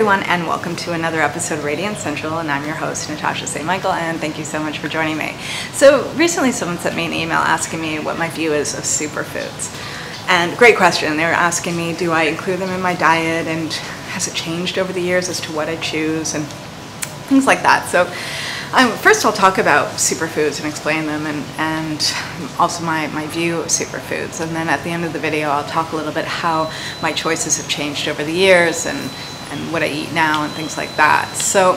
Everyone, and welcome to another episode of Radiant Central, and I'm your host Natasha St. Michael, and thank you so much for joining me. So recently someone sent me an email asking me what my view is of superfoods, and great question. They were asking me, do I include them in my diet, and has it changed over the years as to what I choose and things like that. So first I'll talk about superfoods and explain them, and also my view of superfoods, and then at the end of the video I'll talk a little bit how my choices have changed over the years and what I eat now and things like that. So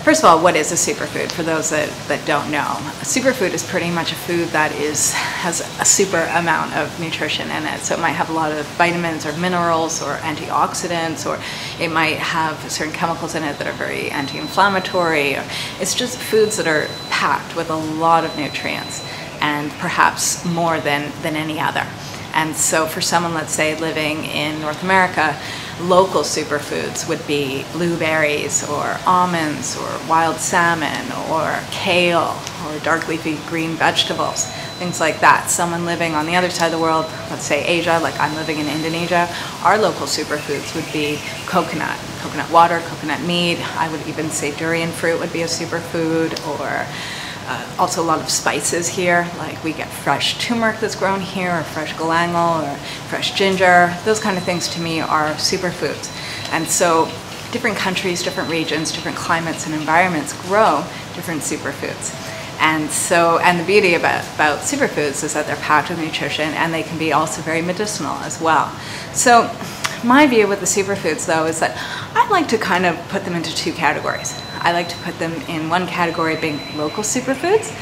first of all, what is a superfood for those that don't know? A superfood is pretty much a food that has a super amount of nutrition in it. So it might have a lot of vitamins or minerals or antioxidants, or it might have certain chemicals in it that are very anti-inflammatory. It's just foods that are packed with a lot of nutrients, and perhaps more than any other. And so for someone, let's say, living in North America, local superfoods would be blueberries or almonds or wild salmon or kale or dark leafy green vegetables, things like that. Someone living on the other side of the world, let's say Asia, like I'm living in Indonesia, our local superfoods would be coconut water, coconut meat. I would even say durian fruit would be a superfood, or also a lot of spices here, like we get fresh turmeric that's grown here, or fresh galangal, or fresh ginger. Those kind of things to me are superfoods. And so different countries, different regions, different climates and environments grow different superfoods. And the beauty about superfoods is that they're packed with nutrition, and they can be also very medicinal as well. So my view with the superfoods, though, is that I like to kind of put them into two categories. I like to put them in one category being local superfoods,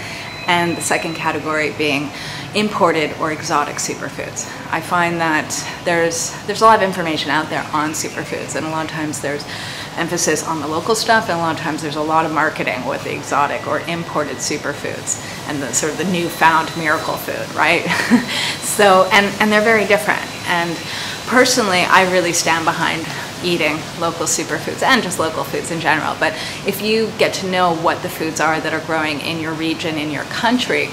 and the second category being imported or exotic superfoods. I find that there's a lot of information out there on superfoods, and a lot of times there's emphasis on the local stuff, and a lot of times there's a lot of marketing with the exotic or imported superfoods and the sort of the newfound miracle food, right? So, and they're very different. And personally, I really stand behind eating local superfoods and just local foods in general. But if you get to know what the foods are that are growing in your region, in your country,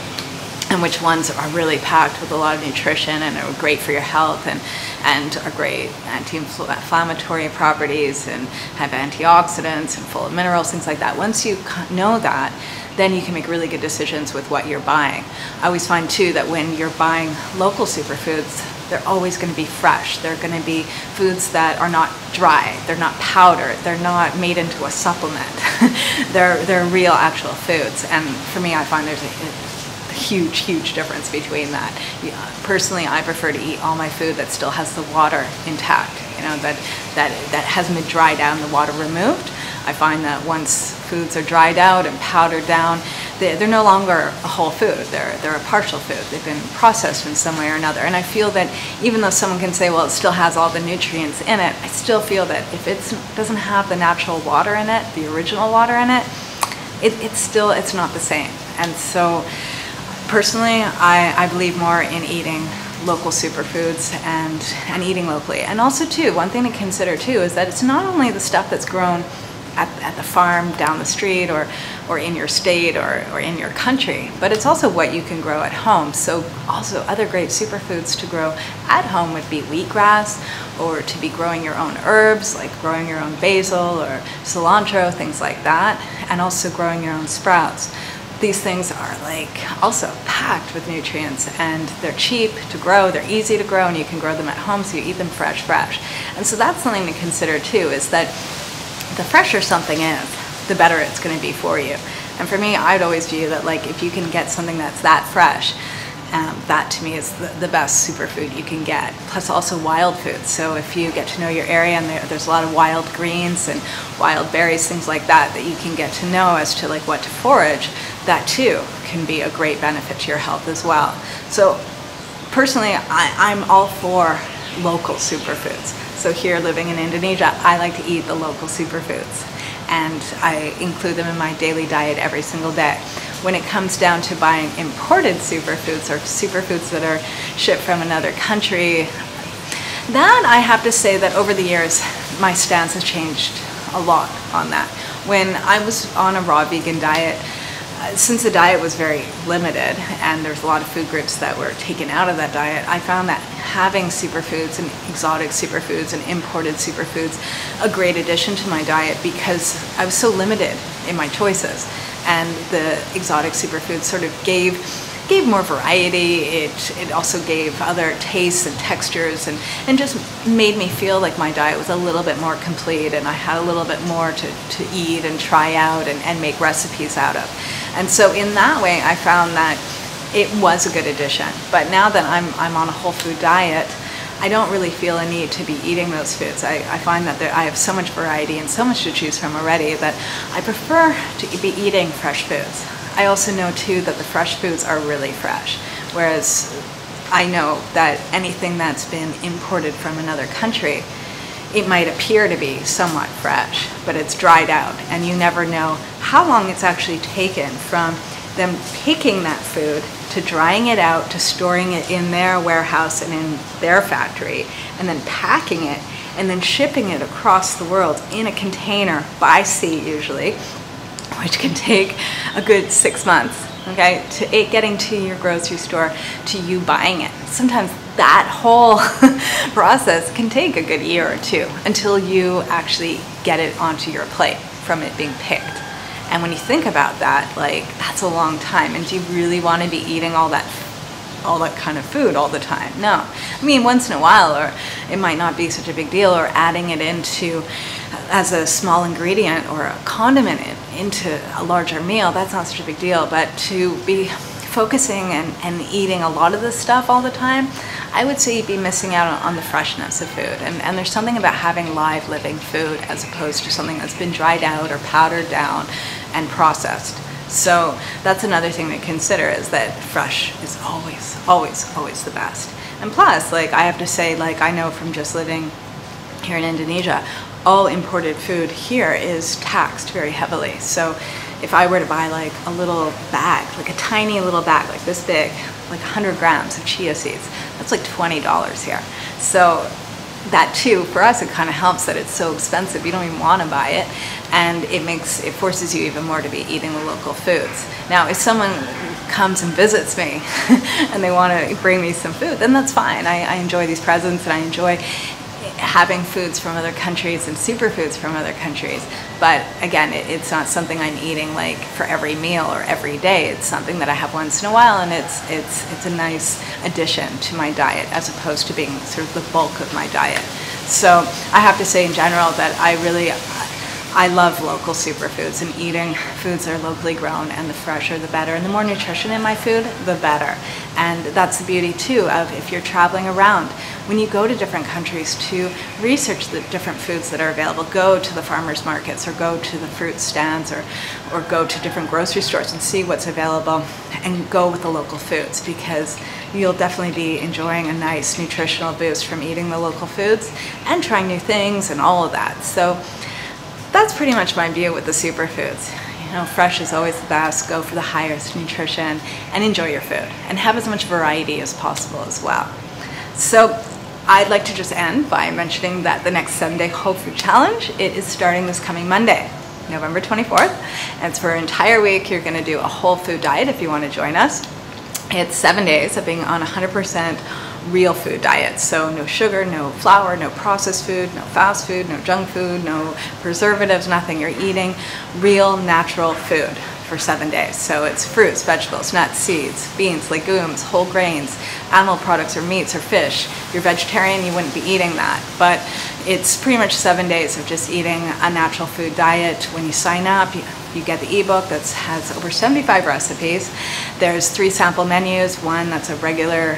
and which ones are really packed with a lot of nutrition and are great for your health and are great anti-inflammatory properties and have antioxidants and full of minerals, things like that. Once you know that, then you can make really good decisions with what you're buying. I always find too that when you're buying local superfoods, they're always going to be fresh. They're going to be foods that are not dry. They're not powdered. They're not made into a supplement. they're real, actual foods. And for me, I find there's a huge difference between that. Personally, I prefer to eat all my food that still has the water intact. You know, that hasn't been dried out and the water removed. I find that once foods are dried out and powdered down, they're no longer a whole food. They're a partial food. They've been processed in some way or another. And I feel that even though someone can say, well, it still has all the nutrients in it, I still feel that if it doesn't have the natural water in it, the original water in it, it's not the same. And so personally, I believe more in eating local superfoods and eating locally. And also too, one thing to consider too is that it's not only the stuff that's grown at the farm down the street or in your state or in your country, but it's also what you can grow at home. So also other great superfoods to grow at home would be wheatgrass, or to be growing your own herbs, like growing your own basil or cilantro, things like that, and also growing your own sprouts. These things are like also packed with nutrients, and they're cheap to grow, they're easy to grow, and you can grow them at home, so you eat them fresh. And so that's something to consider too, is that the fresher something is, the better it's going to be for you. And for me, I'd always view that, like, if you can get something that's that fresh, that to me is the best superfood you can get. Plus also wild foods. So if you get to know your area, and there's a lot of wild greens and wild berries, things like that you can get to know as to like what to forage, that too can be a great benefit to your health as well. So personally, I'm all for local superfoods. So here, living in Indonesia, I like to eat the local superfoods, and I include them in my daily diet every single day. When it comes down to buying imported superfoods, or superfoods that are shipped from another country, that I have to say that over the years, my stance has changed a lot on that. When I was on a raw vegan diet, since the diet was very limited and there's a lot of food groups that were taken out of that diet, I found that having superfoods and exotic superfoods and imported superfoods a great addition to my diet because I was so limited in my choices, and the exotic superfoods sort of gave more variety. It also gave other tastes and textures, and just made me feel like my diet was a little bit more complete, and I had a little bit more to eat and try out and make recipes out of. And so in that way, I found that it was a good addition. But now that I'm on a whole food diet, I don't really feel a need to be eating those foods. I find that I have so much variety and so much to choose from already that I prefer to be eating fresh foods. I also know too that the fresh foods are really fresh, whereas I know that anything that's been imported from another country, it might appear to be somewhat fresh, but it's dried out, and you never know how long it's actually taken from them picking that food to drying it out to storing it in their warehouse and in their factory, and then packing it and then shipping it across the world in a container by sea usually, which can take a good 6 months, okay, to it getting to your grocery store, to you buying it. Sometimes that whole process can take a good year or two until you actually get it onto your plate from it being picked. And when you think about that, like, that's a long time. And do you really want to be eating all that kind of food all the time? No. I mean, once in a while, or it might not be such a big deal, or adding it into as a small ingredient or a condiment into a larger meal, that's not such a big deal. But to be focusing and eating a lot of this stuff all the time, I would say you'd be missing out on the freshness of food. And there's something about having live, living food as opposed to something that's been dried out or powdered down and processed. So that's another thing to consider, is that fresh is always, always, always the best. And plus, like, I have to say, like, I know from just living here in Indonesia, all imported food here is taxed very heavily. So if I were to buy like a little bag, like a tiny little bag like this big, like 100 grams of chia seeds, that's like $20 here. So that too, for us, it kind of helps that it's so expensive. You don't even want to buy it, and it forces you even more to be eating the local foods. Now, if someone comes and visits me and they want to bring me some food, then that's fine. I enjoy these presents, and I enjoy having foods from other countries and superfoods from other countries. But again, it's not something I'm eating like for every meal or every day. It's something that I have once in a while, and it's a nice addition to my diet as opposed to being sort of the bulk of my diet. So I have to say in general that I love local superfoods, and eating foods that are locally grown, and the fresher the better, and the more nutrition in my food, the better. And that's the beauty too of, if you're traveling around, when you go to different countries, to research the different foods that are available. Go to the farmers markets, or go to the fruit stands, or go to different grocery stores and see what's available, and go with the local foods, because you'll definitely be enjoying a nice nutritional boost from eating the local foods and trying new things and all of that. So that's pretty much my view with the superfoods. You know, fresh is always the best. Go for the highest nutrition and enjoy your food, and have as much variety as possible as well. So I'd like to just end by mentioning that the next 7-day Whole Food Challenge, it is starting this coming Monday, November 24th. And it's for an entire week. You're going to do a whole food diet if you want to join us. It's 7 days of being on 100% real food diet. So no sugar, no flour, no processed food, no fast food, no junk food, no preservatives, nothing. You're eating real, natural food for 7 days. So it's fruits, vegetables, nuts, seeds, beans, legumes, whole grains, animal products or meats or fish. If you're vegetarian, you wouldn't be eating that. But it's pretty much 7 days of just eating a natural food diet. When you sign up, you get the ebook that has over 75 recipes. There's 3 sample menus. One that's a regular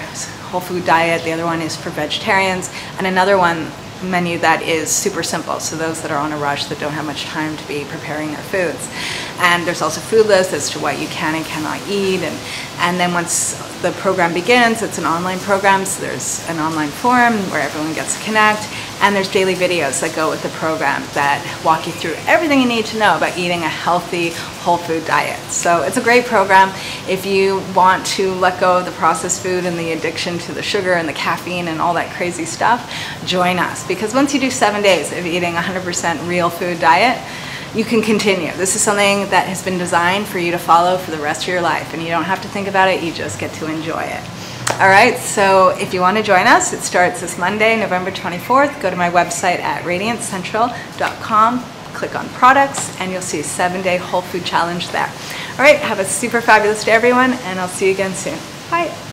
whole food diet, the other one is for vegetarians, and another one menu that is super simple, so those that are on a rush, that don't have much time to be preparing their foods. And there's also food lists as to what you can and cannot eat, and then once the program begins, it's an online program, so there's an online forum where everyone gets to connect, and there's daily videos that go with the program that walk you through everything you need to know about eating a healthy whole food diet. So it's a great program. If you want to let go of the processed food and the addiction to the sugar and the caffeine and all that crazy stuff, join us, because once you do 7 days of eating 100% real food diet, you can continue. This is something that has been designed for you to follow for the rest of your life, and you don't have to think about it, you just get to enjoy it. All right, so if you want to join us, it starts this Monday, November 24th. Go to my website at radiantcentral.com, click on products, and you'll see a 7-day whole food challenge there. All right, have a super fabulous day, everyone, and I'll see you again soon. Bye.